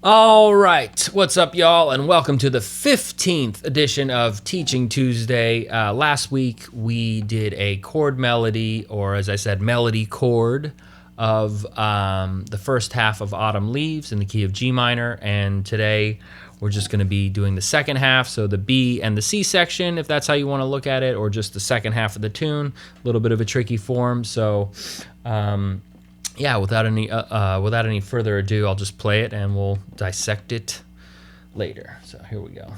All right, what's up, y'all, and welcome to the 15th edition of Teaching Tuesday. Last week we did a chord melody, or as I said, melody chord of the first half of Autumn Leaves in the key of G minor, and today we're just going to be doing the second half, so the B and the C section, if that's how you want to look at it, or just the second half of the tune. A little bit of a tricky form, so yeah, without any further ado, I'll just play it and we'll dissect it later. So here we go.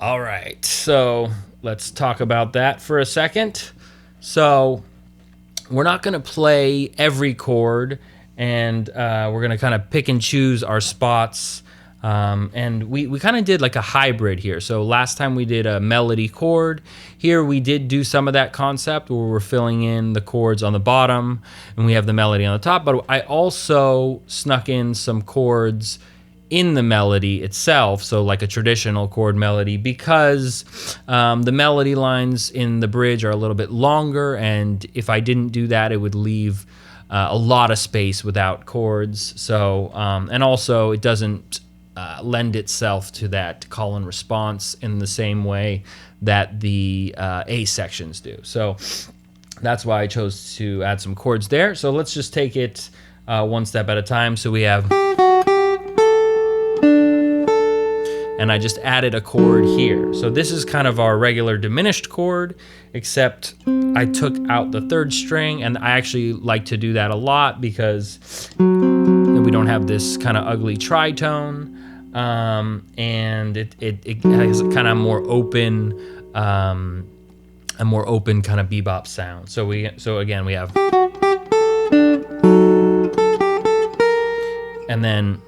All right, so let's talk about that for a second. So we're not going to play every chord, and we're going to kind of pick and choose our spots. And we kind of did like a hybrid here. So last time we did a melody chord. Here we did do some of that concept where we're filling in the chords on the bottom and we have the melody on the top. But I also snuck in some chords in the melody itself, so like a traditional chord melody, because the melody lines in the bridge are a little bit longer, and if I didn't do that, it would leave a lot of space without chords. So and also it doesn't lend itself to that call and response in the same way that the A sections do. So that's why I chose to add some chords there. So let's just take it one step at a time. So we have, and I just added a chord here. So this is kind of our regular diminished chord, except I took out the third string, and I actually like to do that a lot because we don't have this kind of ugly tritone, and it has kind of more open, a more open kind of bebop sound. So again we have, and then,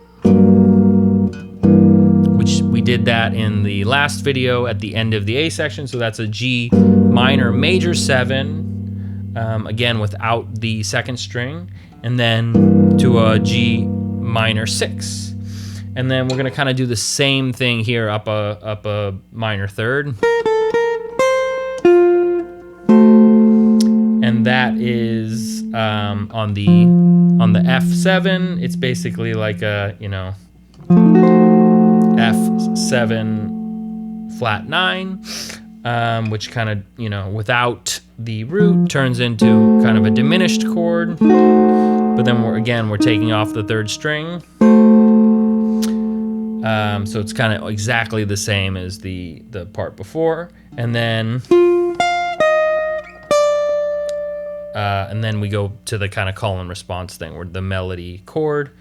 which we did that in the last video at the end of the A section. So that's a G minor major 7, again without the second string, and then to a G minor 6. And then we're gonna kind of do the same thing here up a minor 3rd. And that is on the F7. It's basically like a, F7 flat 9, which kind of, without the root turns into kind of a diminished chord. But then we're taking off the third string. So it's kind of exactly the same as the part before. And then we go to the kind of call and response thing, where the melody chord.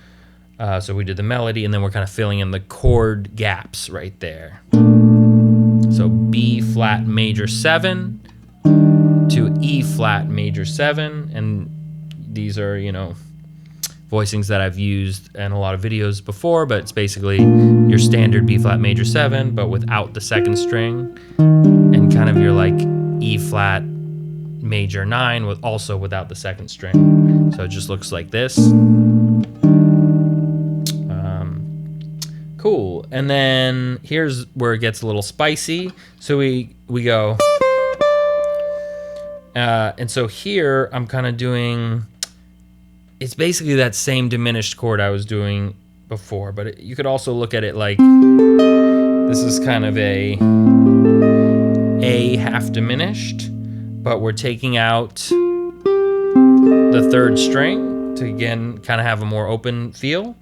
So we did the melody, and then we're kind of filling in the chord gaps right there. So B flat major 7 to E flat major 7, and these are, voicings that I've used in a lot of videos before, but it's basically your standard B flat major 7, but without the second string, and kind of your like E flat major 9 without the second string. So it just looks like this. Cool. And then here's where it gets a little spicy. So we go, and so here I'm kind of doing, it's basically that same diminished chord I was doing before, but you could also look at it like this is kind of a half diminished, but we're taking out the third string to again kind of have a more open feel.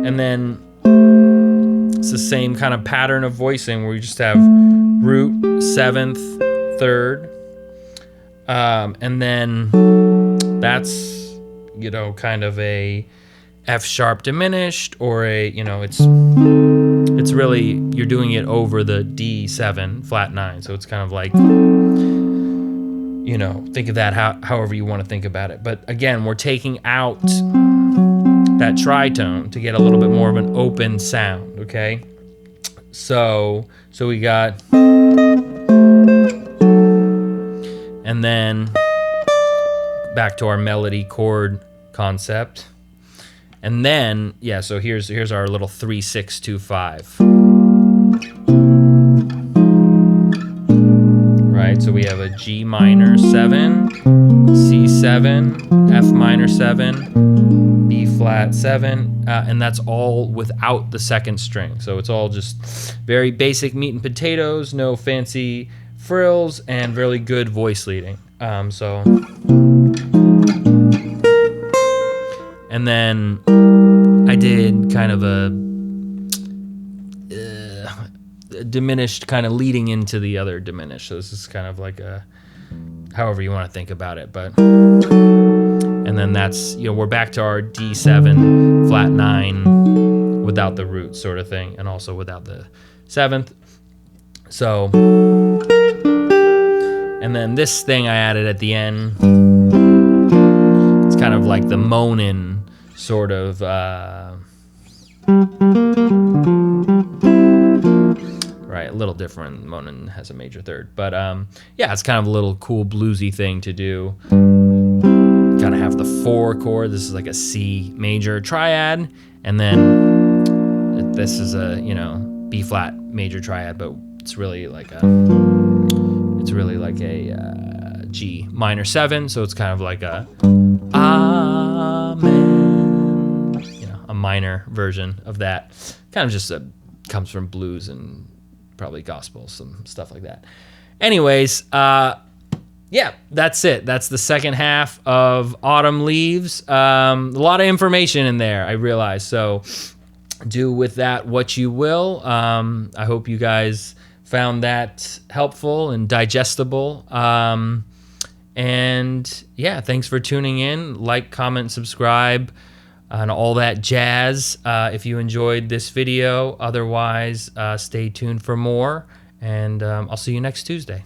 And then it's the same kind of pattern of voicing where we just have root, 7th, 3rd, and then that's, kind of a F sharp diminished, or a, it's really, you're doing it over the D7 flat 9. So it's kind of like, think of that however you want to think about it. But again, we're taking out that tritone to get a little bit more of an open sound, okay? So we got And then back to our melody chord concept. And then, yeah, so here's our little 3-6-2-5. Right, so we have a G minor 7, C7, F minor 7, B flat 7, and that's all without the second string. So it's all just very basic meat and potatoes, no fancy frills, and really good voice leading. And then I did kind of a diminished kind of leading into the other diminished. So this is kind of like a, however you want to think about it. But, and then that's, we're back to our D7 flat 9 without the root sort of thing, and also without the 7th. So, and then this thing I added at the end, it's kind of like the moaning sort of, right, a little different. Moaning has a major third, but yeah, it's kind of a little cool bluesy thing to do. Kind of have the 4 chord. This is like a C major triad, and then this is a B flat major triad, but it's really like a G minor 7. So it's kind of like a Amen, a minor version of that. Kind of just comes from blues and probably gospel, some stuff like that. Anyways, yeah, that's it. That's the second half of Autumn Leaves. A lot of information in there, I realize. So do with that what you will. I hope you guys found that helpful and digestible. And yeah, thanks for tuning in. Like, comment, subscribe, and all that jazz if you enjoyed this video. Otherwise, stay tuned for more, and I'll see you next Tuesday.